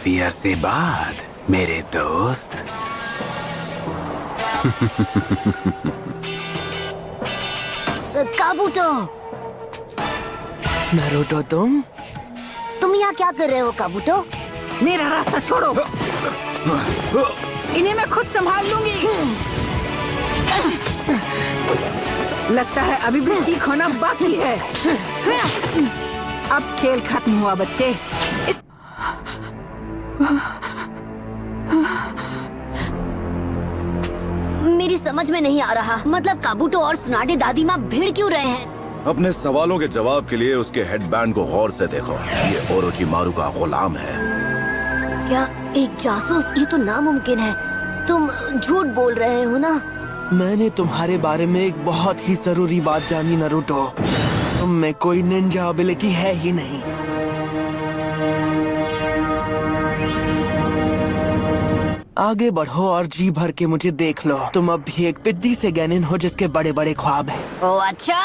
काफी अरसे बाद मेरे दोस्त। काबूतो। नारुतो तुम यहाँ क्या कर रहे हो काबूतो? मेरा रास्ता छोड़ो। इन्हें मैं खुद संभाल लूंगी। लगता है अभी भी ठीक होना बाकी है। अब खेल खत्म हुआ बच्चे। मेरी समझ में नहीं आ रहा, मतलब काबूतो और सुनाडे दादी माँ भिड़ क्यों रहे हैं? अपने सवालों के जवाब के लिए उसके हेडबैंड को गौर से देखो। ये ओरोचिमारू का गुलाम है। क्या एक जासूस? ये तो नामुमकिन है। तुम झूठ बोल रहे हो ना? मैंने तुम्हारे बारे में एक बहुत ही जरूरी बात जानी नारुतो। तुम में कोई निंजा एबिलिटी है ही नहीं। आगे बढ़ो और जी भर के मुझे देख लो। तुम अब भी एक पिद्दी से गैनिन हो जिसके बड़े बड़े ख्वाब हैं। ओ अच्छा।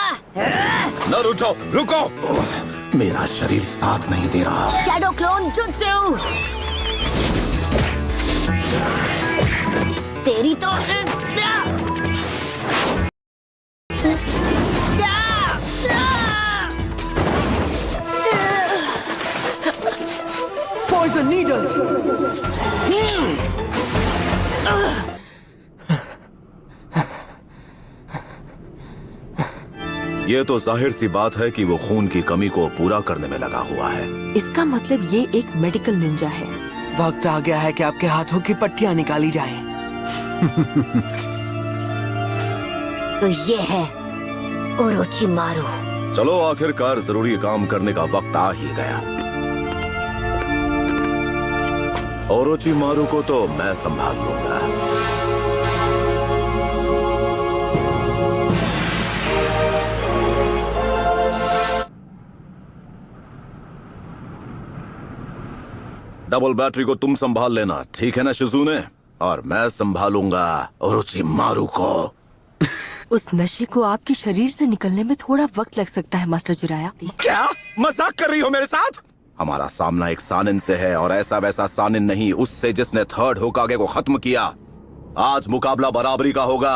नारुतो रुको, मेरा शरीर साथ नहीं दे रहा। Shadow clone jutsu. तेरी तो Poison needles। ये तो जाहिर सी बात है कि वो खून की कमी को पूरा करने में लगा हुआ है। इसका मतलब ये एक मेडिकल निंजा है। वक्त आ गया है कि आपके हाथों की पट्टियां निकाली जाएं। तो ये है ओरोचिमारू। चलो आखिरकार जरूरी काम करने का वक्त आ ही गया। ओरोचिमारू को तो मैं संभाल लूंगा। डबल बैटरी को तुम संभाल लेना, ठीक है ना शिजुने? और मैं संभालूंगा ओरोचिमारू को। उस नशे को आपके शरीर से निकलने में थोड़ा वक्त लग सकता है मास्टर जिराया। क्या मजाक कर रही हो मेरे साथ? हमारा सामना एक सानिन से है, और ऐसा वैसा सानिन नहीं, उससे जिसने थर्ड होकागे को खत्म किया। आज मुकाबला बराबरी का होगा।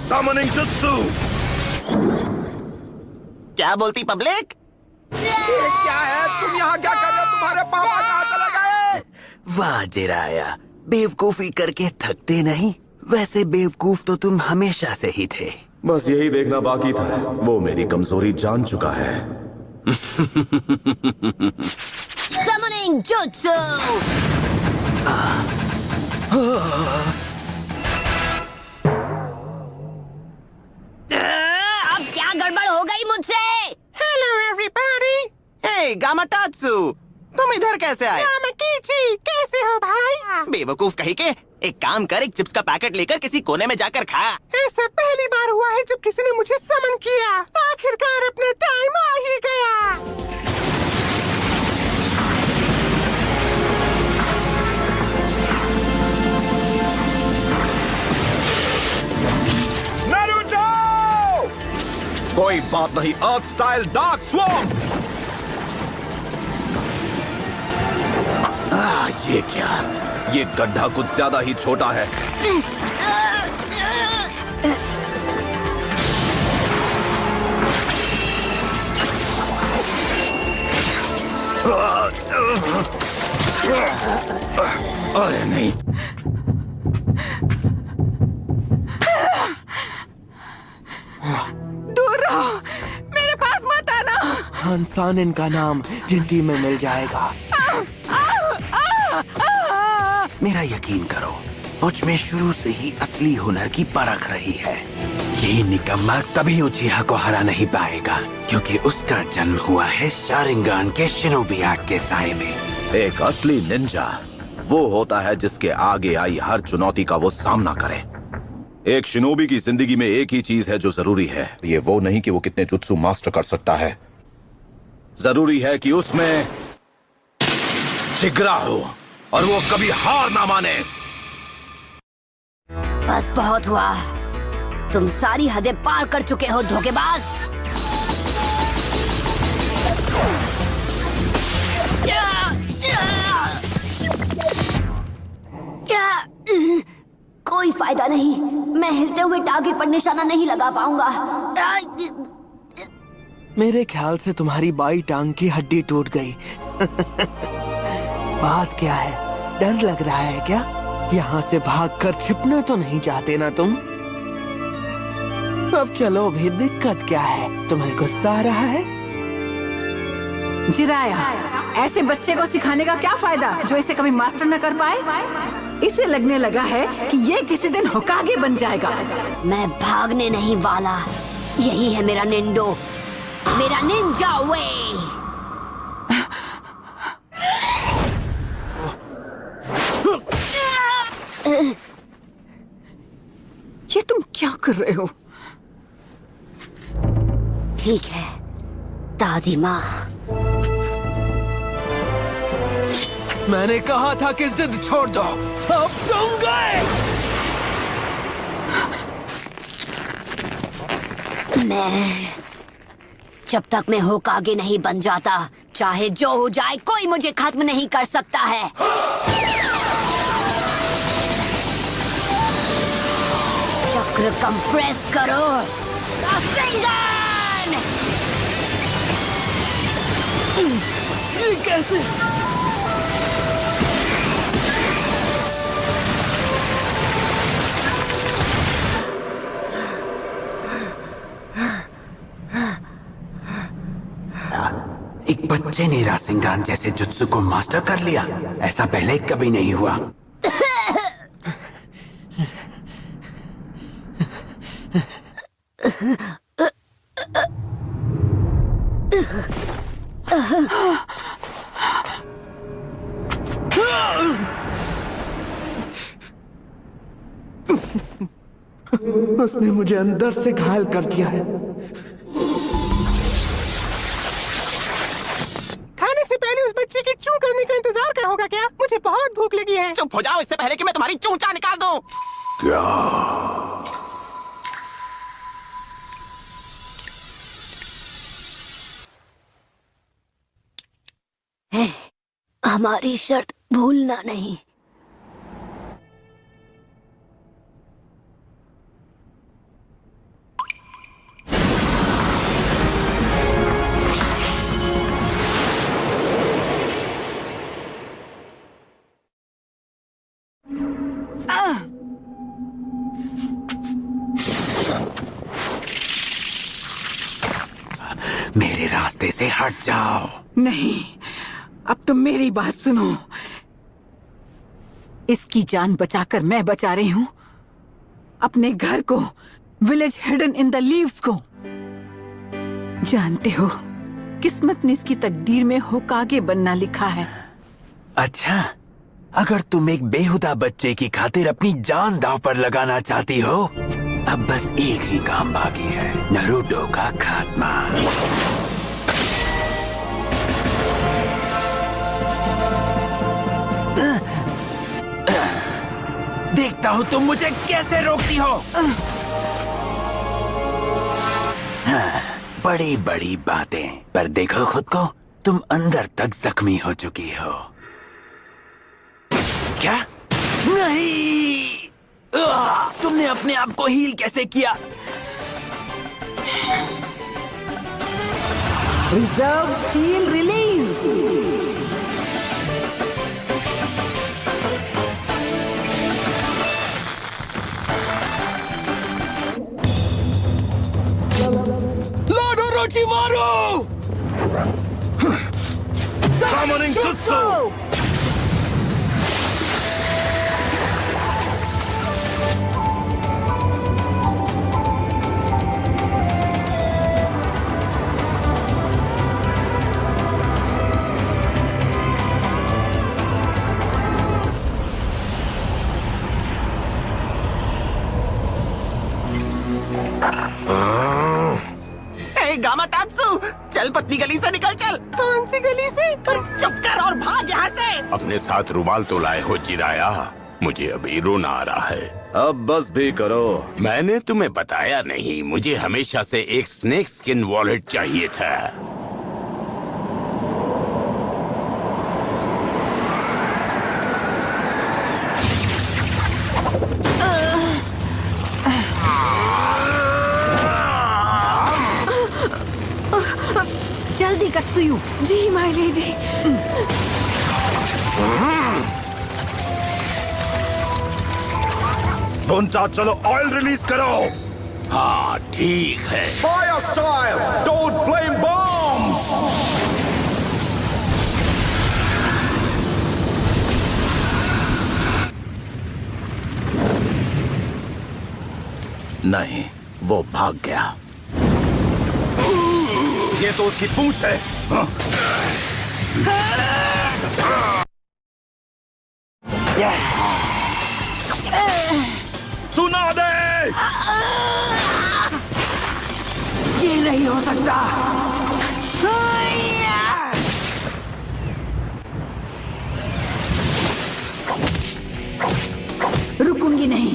Summoning jutsu। क्या बोलती पब्लिक? ये क्या है? तुम यहाँ क्या कर रहे हो? तुम्हारे पापा कहाँ चले गए? वाह जिराया, बेवकूफी करके थकते नहीं। वैसे बेवकूफ तो तुम हमेशा से ही थे। बस यही देखना बाकी था। वो मेरी कमजोरी जान चुका है। Summoning jutsu। अब क्या गड़बड़ हो गई मुझसे? Hello everybody. हे गामाटात्सु, तुम इधर कैसे आए? गामाकीची, कैसे हो भाई? बेवकूफ कहीं के। एक काम कर, एक चिप्स का पैकेट लेकर किसी कोने में जाकर खा। ऐसा पहली बार हुआ है जब किसी ने मुझे समन किया। आखिरकार अपना टाइम आ ही गया। नारुतो! कोई बात नहीं, अर्थ स्टाइल डार्क स्वॉर्म। ये क्या? ये गड्ढा कुछ ज्यादा ही छोटा है। अरे नहीं। दूर रहो, मेरे पास मत आना। हंसान इनका नाम जिंटी में मिल जाएगा। मेरा यकीन करो, मुझ में शुरू से ही असली हुनर की परख रही है। ये निकम्मा कभी उचिहा को हरा नहीं पाएगा, क्योंकि उसका जन्म हुआ है शारिंगान के शिनोबी आर्ट के साए में। एक असली निंजा वो होता है जिसके आगे आई हर चुनौती का वो सामना करे। एक शिनोबी की जिंदगी में एक ही चीज है जो जरूरी है। ये वो नहीं कि वो कितने जुत्सु मास्टर कर सकता है, जरूरी है कि उसमें जिगरा हो और वो कभी हार ना माने। बस बहुत हुआ, तुम सारी हदें पार कर चुके हो धोखेबाज। फायदा नहीं। मैं हिलते हुए टारगेट पर निशाना नहीं लगा पाऊंगा। मेरे ख्याल से तुम्हारी बाई टांग की हड्डी टूट गई। बात क्या है, डर लग रहा है क्या? यहाँ से भागकर छिपना तो नहीं चाहते ना तुम? अब चलो भी, दिक्कत क्या है? तुम्हें गुस्सा आ रहा है? जिराया, ऐसे बच्चे को सिखाने का क्या फायदा जो इसे कभी मास्टर न कर पाए? इसे लगने लगा है कि ये किसी दिन होकागे बन जाएगा। मैं भागने नहीं वाला। यही है मेरा निंडो, मेरा निंजा वे। ये तुम क्या कर रहे हो? ठीक है दादी माँ। मैंने कहा था कि जिद छोड़ दो। अब तुम गए। जब तक मैं होकागे नहीं बन जाता, चाहे जो हो जाए, कोई मुझे खत्म नहीं कर सकता है। चक्र कंप्रेस करो। रासेंगन! ये कैसे? एक बच्चे ने रासेंगान जैसे जुत्सु को मास्टर कर लिया। ऐसा पहले कभी नहीं हुआ। उसने मुझे अंदर से घायल कर दिया है। खाने से पहले उस बच्चे की चूं करने का इंतजार क्या होगा क्या? मुझे बहुत भूख लगी है। चुप हो जाओ इससे पहले कि मैं तुम्हारी चूंचा निकाल दूं। क्या? हमारी शर्त भूलना नहीं। मेरे रास्ते से हट जाओ। नहीं, अब तुम मेरी बात सुनो। इसकी जान बचाकर मैं बचा रही हूँ अपने घर को, village hidden in the leaves को। जानते हो, किस्मत ने इसकी तकदीर में होकागे बनना लिखा है। अच्छा, अगर तुम एक बेहुदा बच्चे की खातिर अपनी जान दांव पर लगाना चाहती हो, अब बस एक ही काम बाकी है, नारुतो का खात्मा। देखता हूँ तुम मुझे कैसे रोकती हो। हाँ, बड़ी बड़ी बातें, पर देखो खुद को, तुम अंदर तक जख्मी हो चुकी हो। क्या? नहीं! तुमने अपने आप को हील कैसे किया? Reserve seal release. Lord Orochimaru! Summoning Jutsu! गामाटात्सु, चल पतली गली से निकल चल। कौन सी गली से? चुप कर और भाग यहाँ से। अपने साथ रुमाल तो लाए हो जिराया, मुझे अभी रोना आ रहा है। अब बस भी करो। मैंने तुम्हें बताया नहीं, मुझे हमेशा से एक स्नेक स्किन वॉलेट चाहिए था। जल्दी कत्सुयु। जी माय लेडी। ढोंचा चलो, ऑयल रिलीज करो। हाँ ठीक है। Fire style, don't flame bombs. नहीं, वो भाग गया। ये तो उसकी पूंछ है। हाँ? सुना दे। ये नहीं हो सकता। रुकूंगी नहीं,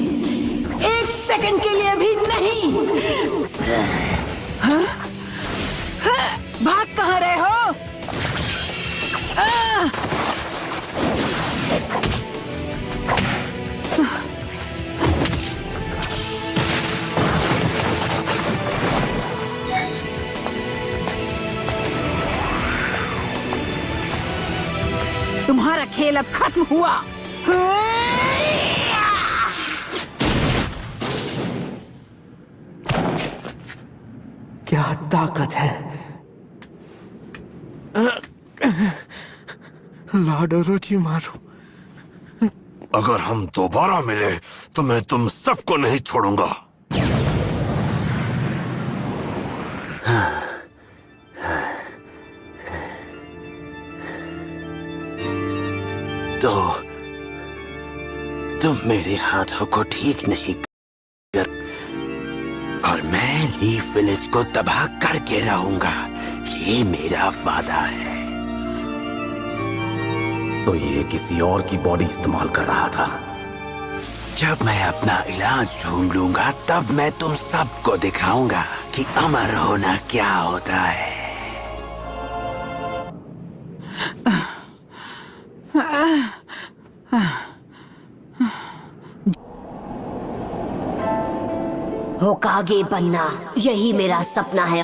एक सेकंड के लिए भी नहीं। हाँ? हाँ? भाग कहाँ रहे हो? तुम्हारा खेल अब खत्म हुआ। क्या ताकत है। लॉर्ड ओरोचिमारू, अगर हम दोबारा मिले तो मैं तुम सबको नहीं छोड़ूंगा। तो तुम मेरे हाथों को ठीक नहीं कर, और मैं लीफ विलेज को तबाह करके रहूंगा। ये मेरा वादा है। तो ये किसी और की बॉडी इस्तेमाल कर रहा था। जब मैं अपना इलाज ढूंढ लूंगा तब मैं तुम सबको दिखाऊंगा कि अमर होना क्या होता है। होकागे बनना, यही मेरा सपना है।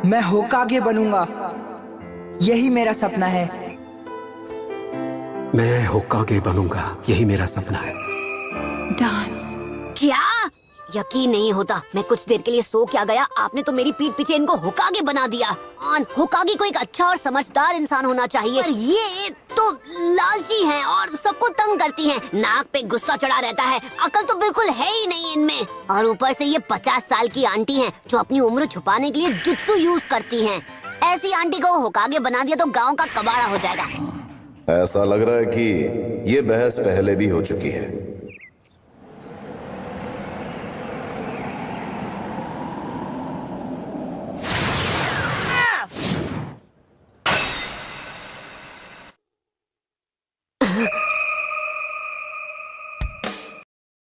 मैं होकागे बनूंगा, यही मेरा सपना है। मैं होकागे बनूंगा, यही मेरा सपना है। डॉन, क्या? यकीन नहीं होता, मैं कुछ देर के लिए सो क्या गया। आपने तो मेरी पीठ पीछे इनको होकागे बना दिया। होकागे को एक अच्छा और समझदार इंसान होना चाहिए, और ये तो लालची हैं और सबको तंग करती हैं। नाक पे गुस्सा चढ़ा रहता है, अकल तो बिल्कुल है ही नहीं इनमें। और ऊपर से ये 50 साल की आंटी हैं जो अपनी उम्र छुपाने के लिए जुत्सु यूज करती हैं। ऐसी आंटी को होकागे बना दिया तो गाँव का कबाड़ा हो जाएगा। ऐसा लग रहा है कि ये बहस पहले भी हो चुकी है।